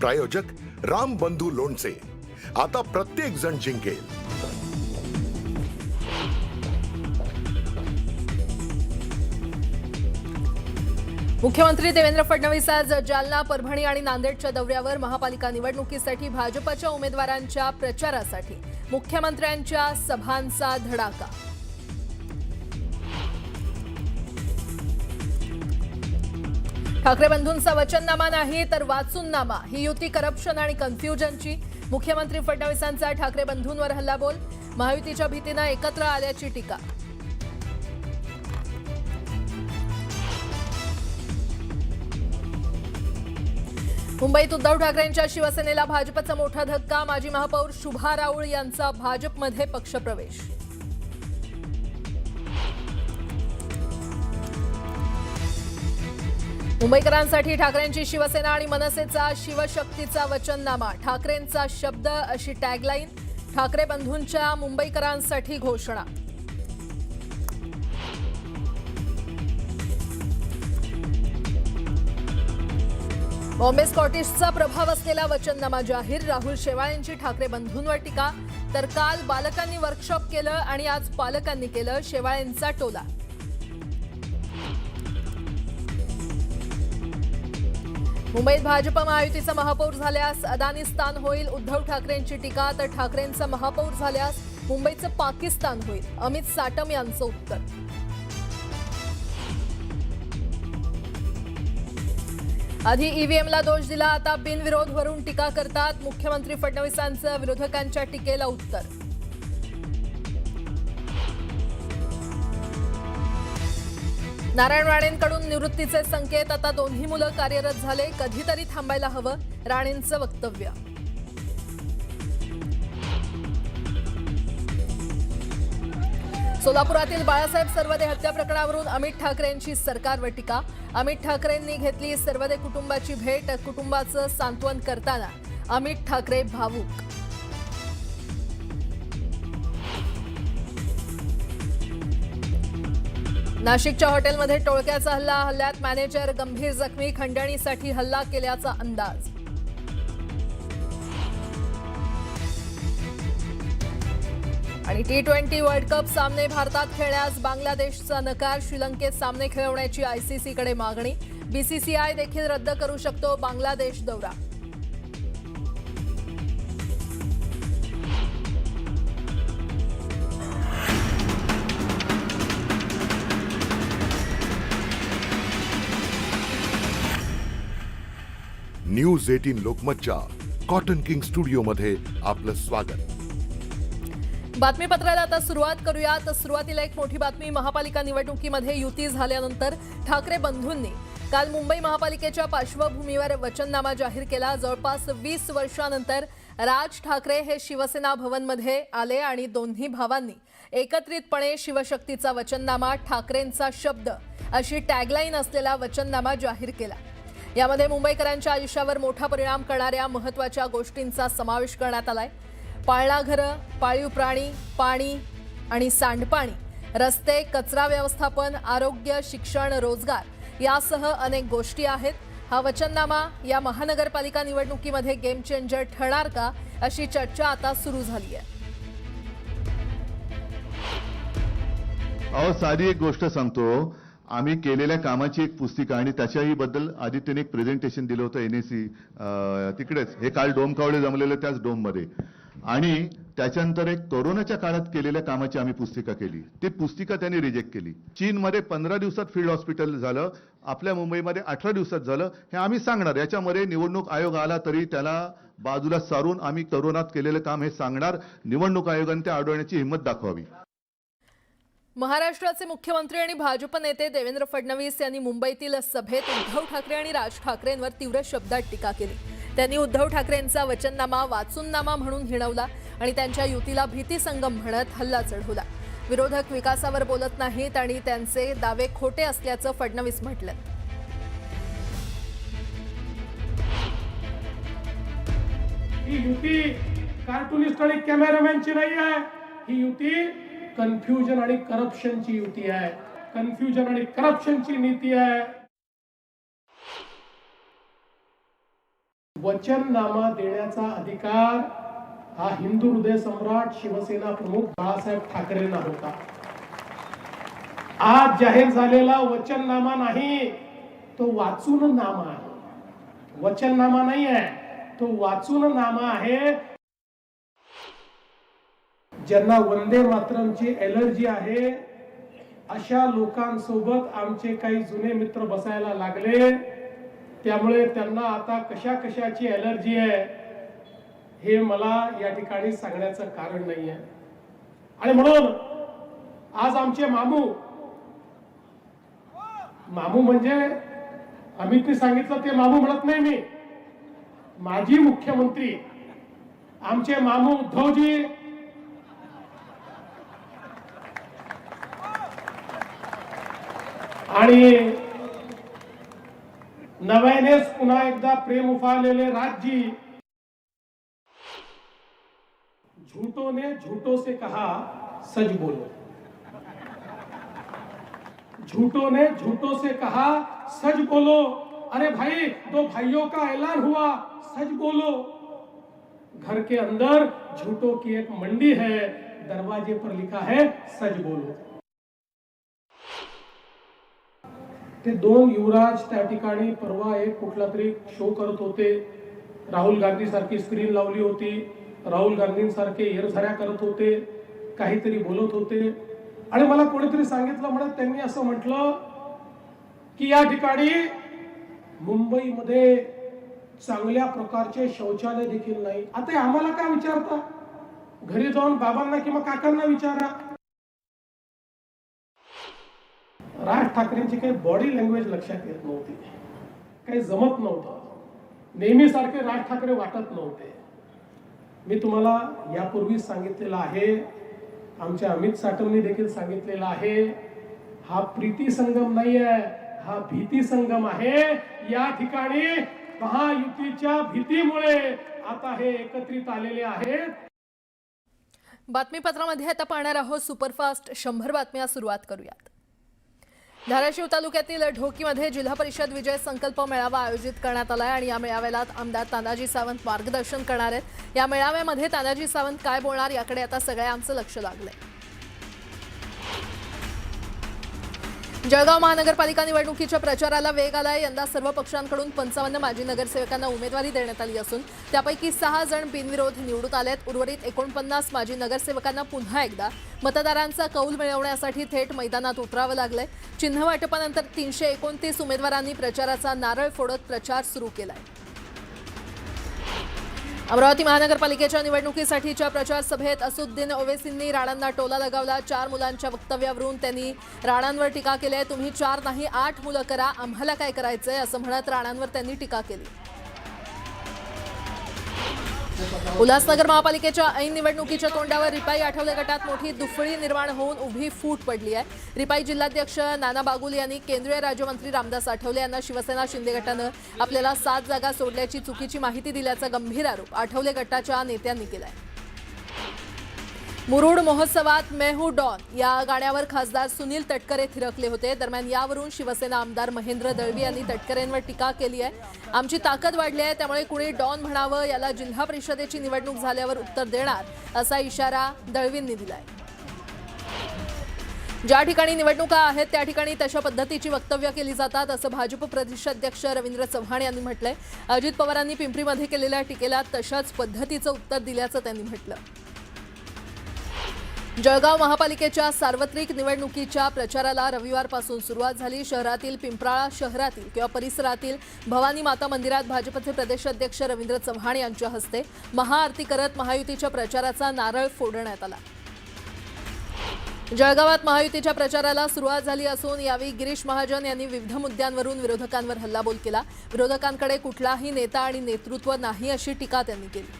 प्रायोजक राम बंधू लोणचे। आता प्रत्येक जण जिंकेल। मुख्यमंत्री देवेंद्र फडणवीस आज जालना, परभणी आणि नांदेडच्या दौऱ्यावर महापालिका निवडणुकीसाठी भाजपच्या उमेदवारांच्या प्रचारासाठी मुख्यमंत्र्यांच्या सभांचा धडाका। ठाकरे बंधूंचा वचननामा नाही तर वाचूननामा, ही युती करप्शन आणि कन्फ्युजनची। मुख्यमंत्री फडणवीसांचा ठाकरे बंधूंवर हल्लाबोल, महायुतीच्या भीतीनं एकत्र आल्याची टीका। मुंबईत उद्धव ठाकरेंच्या शिवसेनेला भाजपचा मोठा धक्का, माजी महापौर शुभा राऊळ यांचा भाजपमध्ये पक्षप्रवेश। मुंबईकरांसाठी ठाकरेंची शिवसेना आणि मनसेचा शिवशक्तीचा वचननामा, ठाकरेंचा शब्द अशी टॅगलाईन, ठाकरे बंधूंच्या मुंबईकरांसाठी घोषणा। बॉम्बे स्कॉटिशचा प्रभाव असलेला वचननामा जाहीर, राहुल शेवाळेंची ठाकरे बंधूंवर टीका। तर काल बालकांनी वर्कशॉप केलं आणि आज पालकांनी केलं, शेवाळेंचा टोला। मुंबईत भाजप महायुतीचा महापौर झाल्यास अदानिस्तान होईल, उद्धव ठाकरेंची टीका। तर ठाकरेंचा महापौर झाल्यास मुंबईचं पाकिस्तान होईल, अमित साटम यांचं उत्तर। आधी ईव्हीएमला दोष दिला, आता बिनविरोधवरून टीका करतात। मुख्यमंत्री फडणवीसांचं विरोधकांच्या टीकेला उत्तर। नारायण राणेंकडून निवृत्तीचे संकेत, आता दोन्ही मुलं कार्यरत झाले, कधीतरी थांबायला हवं, राणेंचं वक्तव्य। सोलापुरातील बाळासाहेब सर्वदे हत्या प्रकरणावरून अमित ठाकरेंची सरकारवर टीका। अमित ठाकरेंनी घेतली सर्वदे कुटुंबाची भेट, कुटुंबाचं सांत्वन करताना अमित ठाकरे भावूक। नाशिकच्या हॉटेलमध्ये टोळक्याचा हल्ला, हल्ल्यात मॅनेजर गंभीर जखमी, खंडणीसाठी हल्ला केल्याचा अंदाज। आणि T20 वर्ल्ड कप सामने भारतात खेळण्यास बांगलादेशचा नकार, श्रीलंकेत सामने खेळवण्याची आयसीसीकडे मागणी, बीसीसीआय देखील रद्द करू शकतो बांगलादेश दौरा। न्यूज 18 लोकमतच्या कॉटन किंग स्टुडिओमध्ये आपलं स्वागत। बातमीपत्राला आता सुरुवात करूयात। सुरुवातीला एक मोठी बातमी, महापालिका निवडणुकीमध्ये युती झाल्यानंतर ठाकरे बंधूंनी काल मुंबई महापालिकेच्या पार्श्वभूमीवर वचननामा जाहीर केला। जवळपास 20 वर्षांनंतर राज ठाकरे हे शिवसेना भवनमध्ये आले आणि दोन्ही भावांनी एकत्रितपणे शिवशक्तीचा वचननामा, ठाकरेंचा शब्द अशी टॅगलाईन असलेला वचननामा जाहीर केला। यामध्ये मुंबईकरांच्या आयुष्यावर मोठा परिणाम करणाऱ्या महत्त्वाच्या गोष्टींचा समावेश करण्यात आलाय। पाळणा घरं, पाळीव प्राणी, पाणी आणि सांडपाणी, रस्ते, कचरा व्यवस्थापन, आरोग्य, शिक्षण, रोजगार यासह अनेक गोष्टी आहेत। हा वचननामा या महानगरपालिका निवडणुकीमध्ये गेम चेंजर ठरणार का, अशी चर्चा आता सुरू झाली आहे। साधी एक गोष्ट सांगतो, आम्ही केलेल्या कामाची एक पुस्तिका आणि त्याच्याही बद्दल आदित्यने एक प्रेझेंटेशन दिलं होतं एनएसी तिकडेच, हे काल डोम कावळे जमलेलं त्याच डोममध्ये, आणि त्याच्यानंतर एक कोरोनाच्या काळात केलेल्या कामाची आम्ही पुस्तिका केली। ती पुस्तिका त्यांनी रिजेक्ट केली। चीनमध्ये 15 दिवसात फील्ड हॉस्पिटल झालं, आपल्या मुंबईमध्ये 18 दिवसात झालं, हे आम्ही सांगणार। याच्यामध्ये निवडणूक आयोग आला तरी त्याला बाजूला सारून आम्ही कोरोनात केलेलं काम हे सांगणार। निवडणूक आयोगाने ते अडवण्याची हिंमत दाखवावी। महाराष्ट्राचे मुख्यमंत्री आणि भाजप नेते देवेंद्र फडणवीस यांनी मुंबईतील सभेत उद्धव ठाकरे आणि राज ठाकरेंवर तीव्र शब्दात टीका केली। त्यांनी उद्धव ठाकरेंचा वचननामा वाचूननामा म्हणून हिणवला आणि त्यांच्या युतीला भीतीसंगम म्हणत हल्ला चढवला। विरोधक विकासावर बोलत नाहीत आणि त्यांचे दावे खोटे असल्याचं फडणवीस म्हटलं। ही युती कार्टूनिस्ट आणि कॅमेरामॅनची नाही आहे, ही युती कन्फ्युजन आणि करप्शनची युती आहे। कन्फ्युजन आणि करप्शनची नीती आहे। वचननामा देण्याचा अधिकार हा हिंदू हृदय सम्राट शिवसेना प्रमुख बाळासाहेब ठाकरेंना होता. आज जाहीर झालेला वचननामा नाही, तो वाचून नामा आहे. वचननामा नाही आहे, तो वाचून नामा आहे. ज्यांना वंदे मातरमची एलर्जी आहे अशा लोकांसोबत आमचे काही जुने मित्र बसायला लागले. त्यामुळे त्यांना आता कशा कशाची एलर्जी आहे हे मला या ठिकाणी सांगण्याचं कारण नाही आहे. आणि म्हणून आज आमचे मामू म्हणजे अमितने सांगितलं ते मामू म्हणत नाही मी, माजी मुख्यमंत्री आमचे मामू उद्धवजी आणि नव्यानेच पुन्हा एकदा प्रेम उफाळलेले राजजी, झूठों ने झूठों से कहा सच बोलो, झूठों ने झूठों से कहा सच बोलो. अरे भाई, दो भाइयों का ऐलान हुआ, सच बोलो. घर के अंदर झूठों की एक मंडी है, दरवाजे पर लिखा है सच बोलो. ते दोन युवराज त्या ठिकाणी परवा एक कुठला तरी शो करत होते. राहुल गांधी सारखी स्क्रीन लावली होती, राहुल गांधींसारखे एरझऱ्या करत होते, काहीतरी बोलत होते. आणि मला कोणीतरी सांगितलं, म्हणत त्यांनी असं म्हटलं की या ठिकाणी मुंबईमध्ये चांगल्या प्रकारचे शौचालय देखील नाही. आता आम्हाला काय विचारता? घरी जाऊन बाबांना किंवा काकांना विचारा. राज ठाकरेंची काही बॉडी लँग्वेज लक्षात येत नव्हती, काही जमत नव्हतं, नेहमीसारखे राज ठाकरे वाटत नव्हते. मी तुम्हाला यापूर्वी सांगितलेलं आहे, आमच्या अमित साटमनी देखील सांगितलेलं आहे, हा प्रीती संगम नाही आहे, हा भीती संगम आहे. या ठिकाणी महायुतीच्या भीतीमुळे आता हे एकत्रित आलेले आहेत. बातमीपत्रामध्ये आता पाहणार आहोत सुपरफास्ट 100 बातम्या. सुरुवात करूयात. धाराशिव तालुक्यातील ढोकीमध्ये जिल्हा परिषद विजय संकल्प मेळावा आयोजित करण्यात आला आहे आणि या मेळाव्याला आमदार तानाजी सावंत मार्गदर्शन करणार आहेत. या मेळाव्यामध्ये तानाजी सावंत काय बोलणार याकडे आता सगळ्यांचं लक्ष लागलंय. जळगाव महानगरपालिका निवडणुकीच्या प्रचाराला वेग आलाय. यंदा सर्व पक्षांकडून 55 माजी नगरसेवकांना उमेदवारी देण्यात आली असून त्यापैकी 6 जण बिनविरोध निवडून आलेत. उर्वरित 49 माजी नगरसेवकांना पुन्हा एकदा मतदारांचा कौल मिळवण्यासाठी थेट मैदानात उतरावं लागलंय. चिन्ह वाटपानंतर 329 उमेदवारांनी प्रचाराचा नारळ फोडत प्रचार सुरू केलाय. अमरावती महानगरपालिकेच्या निवडणुकीसाठीच्या प्रचार सभेत असुद्दीन ओवेसींनी राणांना टोला लगावला. 4 मुलांच्या वक्तव्यावरून त्यांनी राणांवर टीका केली आहे. तुम्ही 4 नाही 8 मुलं करा, आम्हाला काय करायचंय असं म्हणत राणांवर त्यांनी टीका केली. उल्हासनगर महापालिकेच्या ऐन निवडणुकीच्या तोंडावर रिपाई आठवले गटात मोठी दुफळी निर्माण होऊन उभी फूट पडली आहे. रिपाई जिल्हाध्यक्ष नाना बागुल यांनी केंद्रीय राज्यमंत्री रामदास आठवले यांना शिवसेना शिंदे गटानं आपल्याला 7 जागा सोडल्याची चुकीची माहिती दिल्याचा गंभीर आरोप आठवले गटाच्या नेत्यांनी केलाय. मुरुड महोत्सवात मैं हूं डॉन या गाण्यावर खासदार सुनील तटकरे थिरकले होते. दरम्यान यावरून शिवसेना आमदार महेंद्र दळवी यांनी तटकरेंवर टीका केली आहे. आमची ताकद वाढली आहे, त्यामुळे कुणी डॉन म्हणावं, याला जिल्हा परिषदेची निवडणूक झाल्यावर उत्तर देणार असा इशारा दळवींनी दिलाय. ज्या ठिकाणी निवडणुका आहेत त्या ठिकाणी तशा पद्धतीची वक्तव्य केली जातात असं भाजप प्रदेशाध्यक्ष रवींद्र चव्हाण यांनी म्हटलंय. अजित पवारांनी पिंपरीमध्ये केलेल्या टीकेला तशाच पद्धतीचं उत्तर दिल्याचं त्यांनी म्हटलं. जळगाव महापालिकेच्या सार्वत्रिक निवडणुकीच्या प्रचाराला रविवारपासून सुरुवात झाली. शहरातील पिंपराळा शहरातील किंवा परिसरातील भवानी माता मंदिरात भाजपचे प्रदेशाध्यक्ष रवींद्र चव्हाण यांच्या हस्ते महाआरती करत महायुतीच्या प्रचाराचा नारळ फोडण्यात आला. जळगावात महायुतीच्या प्रचाराला सुरुवात झाली असून यावेळी गिरीश महाजन यांनी विविध मुद्द्यांवरून विरोधकांवर हल्लाबोल केला. विरोधकांकडे कुठलाही नेता आणि नेतृत्व नाही अशी टीका त्यांनी केली.